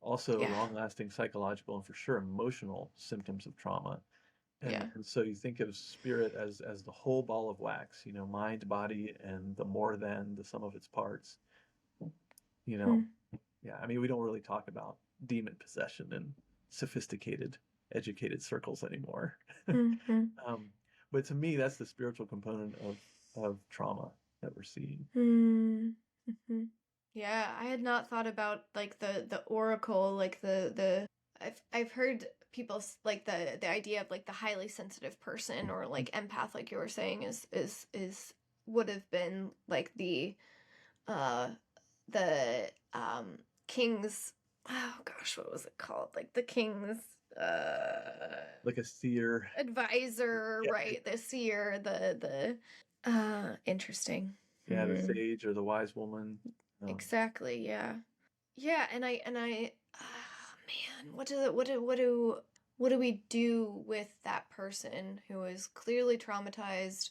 also Yeah. long-lasting psychological and for sure emotional symptoms of trauma. Yeah. And so you think of spirit as the whole ball of wax, mind, body, and the more than the sum of its parts. Hmm. Yeah, I mean, we don't really talk about demon possession in sophisticated, educated circles anymore. Mm-hmm. But to me, that's the spiritual component of trauma that we're seeing. Mm-hmm. Yeah, I had not thought about like the oracle, like the I've heard people like the idea of like the highly sensitive person or like empath, like you were saying, is would have been like uh the king's, oh gosh, what was it called, like the king's Like a seer. advisor, Yeah, right? The seer, the interesting. yeah, the sage or the wise woman. Exactly, yeah. Yeah, and I man, what do we do with that person who is clearly traumatized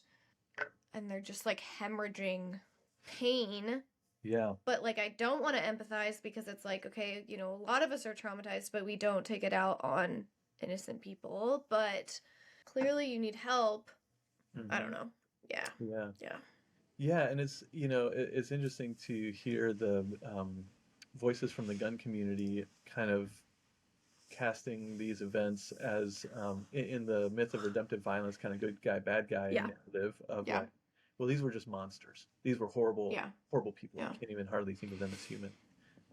and they're just like hemorrhaging pain? Yeah. But like I don't want to empathize because it's like, okay, a lot of us are traumatized, but we don't take it out on innocent people, but clearly you need help. I don't know. Yeah. Yeah. Yeah. Yeah, and it's interesting to hear the voices from the gun community kind of casting these events as in the myth of redemptive violence, kind of good guy, bad guy Yeah. narrative of Yeah. like, well, these were just monsters. These were horrible, Yeah. horrible people. Yeah. You can't even hardly think of them as human.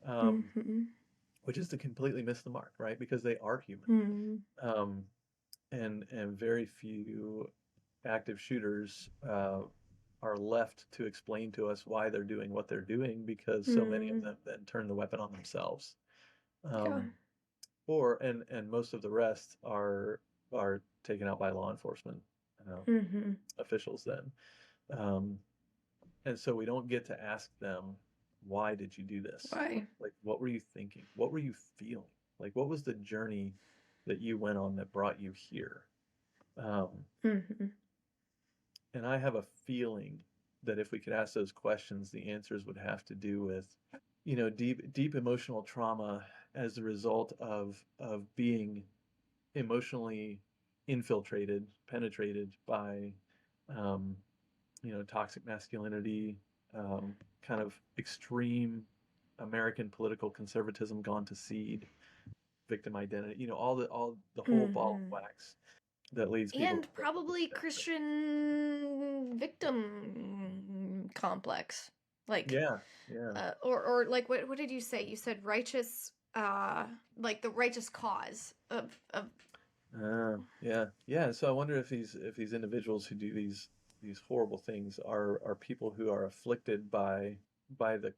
Mm-hmm. Which is to completely miss the mark, right? Because they are human. Mm-hmm. And very few active shooters are left to explain to us why they're doing what they're doing, because so many of them then turn the weapon on themselves. Yeah. And most of the rest are taken out by law enforcement Mm-hmm. officials then. And so we don't get to ask them, why did you do this? Why? Like, what were you thinking? What were you feeling? Like, what was the journey that you went on that brought you here? Mm-hmm. And I have a feeling that if we could ask those questions, the answers would have to do with, deep emotional trauma as a result of being emotionally infiltrated, penetrated by, toxic masculinity, kind of extreme American political conservatism gone to seed, victim identity, all the whole ball of wax that leads people And probably Christian victim complex. Like, yeah. or like what did you say? You said righteous, like the righteous cause of Yeah. So I wonder if these individuals who do these horrible things are people who are afflicted by the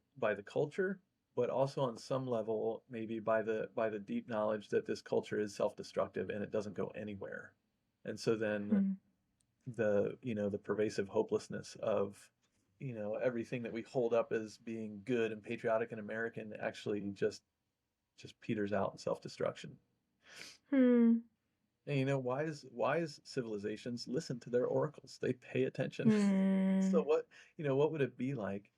culture, but also on some level maybe by the deep knowledge that this culture is self-destructive and it doesn't go anywhere. And so then the pervasive hopelessness of everything that we hold up as being good and patriotic and American actually just peters out in self-destruction. And wise civilizations listen to their oracles. They pay attention. So what would it be like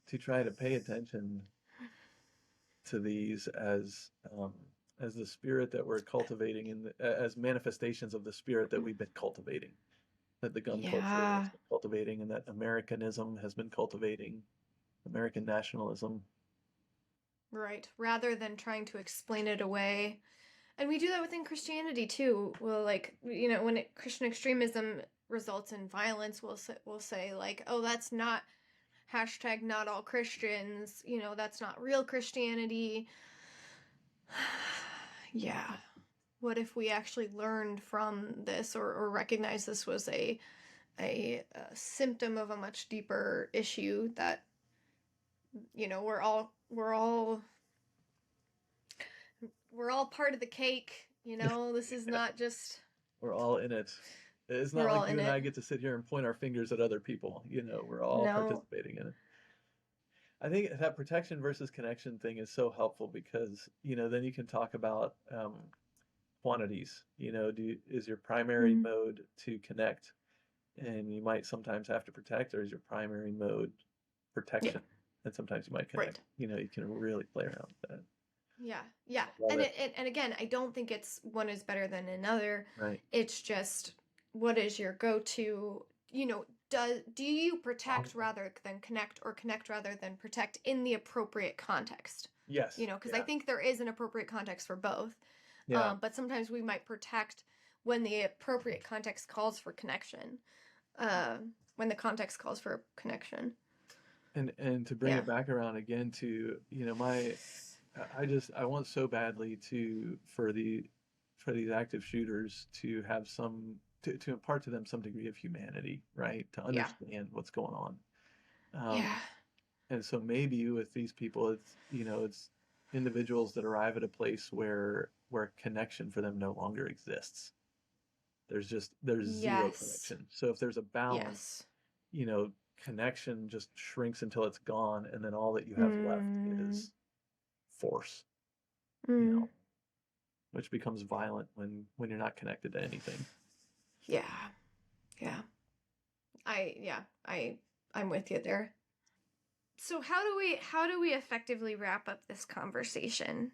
to try to pay attention to these as the spirit that we're cultivating as manifestations of the spirit that we've been cultivating, that the gun culture has been cultivating, and that Americanism has been cultivating, American nationalism. Right, rather than trying to explain it away. And we do that within Christianity too. Well, like, when Christian extremism results in violence, we'll say like, oh, that's not hashtag not all Christians, that's not real Christianity. Yeah. What if we actually learned from this or recognized this was a symptom of a much deeper issue that, we're all part of the cake, this is not just... We're all in it. It's not like you and I get to sit here and point our fingers at other people. We're all participating in it. I think that protection versus connection thing is so helpful because, then you can talk about quantities. Is your primary mode to connect, and you might sometimes have to protect, or is your primary mode protection? And sometimes you might connect. Right. You can really play around with that. Yeah. Love it. And again, I don't think it's one is better than another. Right. It's just, what is your go-to, do you protect rather than connect, or connect rather than protect in the appropriate context? Yes. Because I think there is an appropriate context for both. Yeah. But sometimes we might protect when the appropriate context calls for connection. When the context calls for connection. And to bring it back around again to, I want so badly for these active shooters to have to impart to them some degree of humanity, right? To understand what's going on. And so maybe with these people, it's individuals that arrive at a place where connection for them no longer exists. There's zero connection. So if there's a balance, connection just shrinks until it's gone, and then all that you have left is force, which becomes violent when you're not connected to anything. Yeah. I'm with you there. So how do we effectively wrap up this conversation?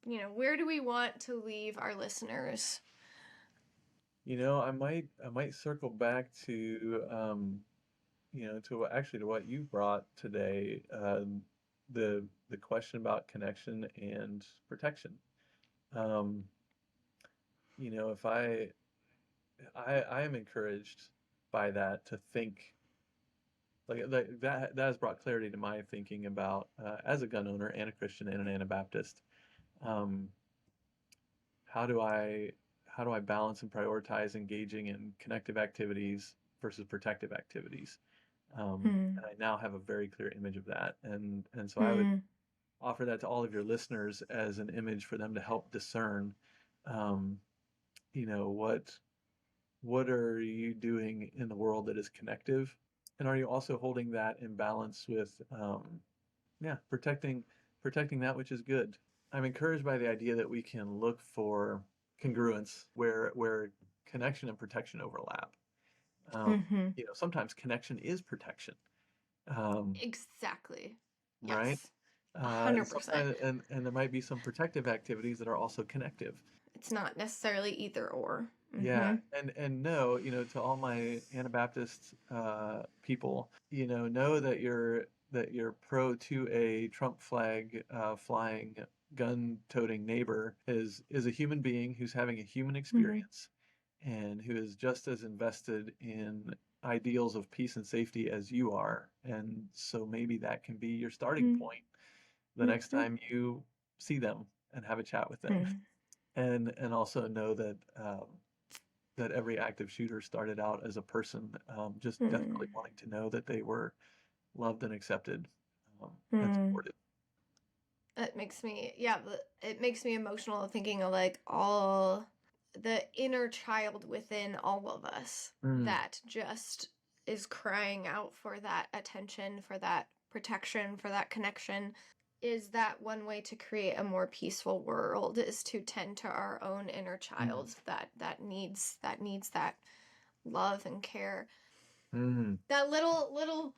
Where do we want to leave our listeners? I might circle back to to what you brought today, the question about connection and protection. If I am encouraged by that to think like that has brought clarity to my thinking about, as a gun owner and a Christian and an Anabaptist, how do I balance and prioritize engaging in connective activities versus protective activities? And I now have a very clear image of that, and so I would offer that to all of your listeners as an image for them to help discern, what are you doing in the world that is connective, and are you also holding that in balance with, protecting that which is good. I'm encouraged by the idea that we can look for congruence where connection and protection overlap. Sometimes connection is protection. Exactly. Right? Yes. 100%. And there might be some protective activities that are also connective. It's not necessarily either or. Yeah, and no, to all my Anabaptist people, know that you're pro to a Trump flag flying, gun-toting neighbor is a human being who's having a human experience, and who is just as invested in ideals of peace and safety as you are. And so maybe that can be your starting point the next time you see them and have a chat with them. And also know that that every active shooter started out as a person, just definitely wanting to know that they were loved and accepted, and supported. It makes me emotional thinking of like all the inner child within all of us that just is crying out for that attention, for that protection, for that connection. Is that one way to create a more peaceful world, is to tend to our own inner child that needs that love and care. That the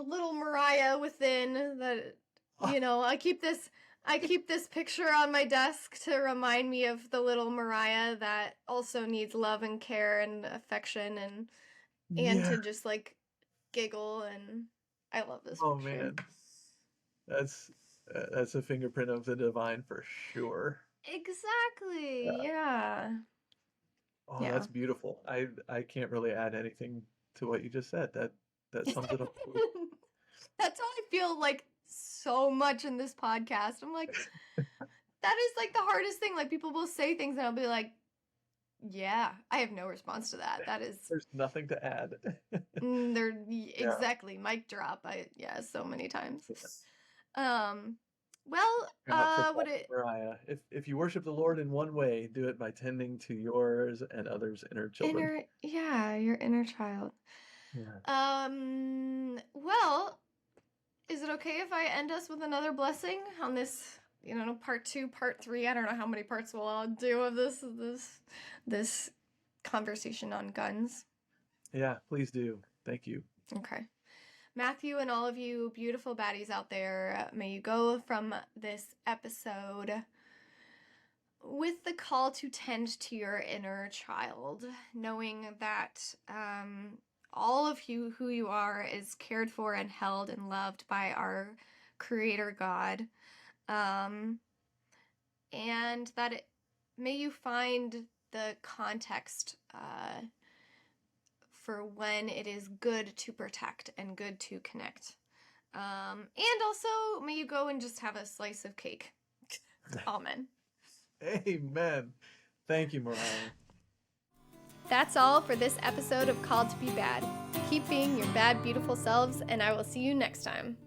little Mariah within that, I keep this picture on my desk to remind me of the little Mariah that also needs love and care and affection and to just like giggle. And I love this picture. Man, that's a fingerprint of the divine for sure. Exactly. Yeah. Oh, that's beautiful. I can't really add anything to what you just said. That sums it up. That's how I feel like so much in this podcast. I'm like, that is like the hardest thing. Like, people will say things and I'll be like, yeah, I have no response to that. There's nothing to add. Exactly. Mic drop. So many times. Mariah, if you worship the Lord in one way, do it by tending to yours and others' inner children. Your inner child. Yeah. Well, is it okay if I end us with another blessing on this, part 2, part 3? I don't know how many parts we'll do of this conversation on guns. Yeah, please do. Thank you. Okay. Matthew and all of you beautiful baddies out there, may you go from this episode with the call to tend to your inner child, knowing that all of you, who you are, is cared for and held and loved by our Creator God, and that may you find the context for when it is good to protect and good to connect. And also, may you go and just have a slice of cake. Amen. Amen. Thank you, Mariah. That's all for this episode of Called to Be Bad. Keep being your bad, beautiful selves, and I will see you next time.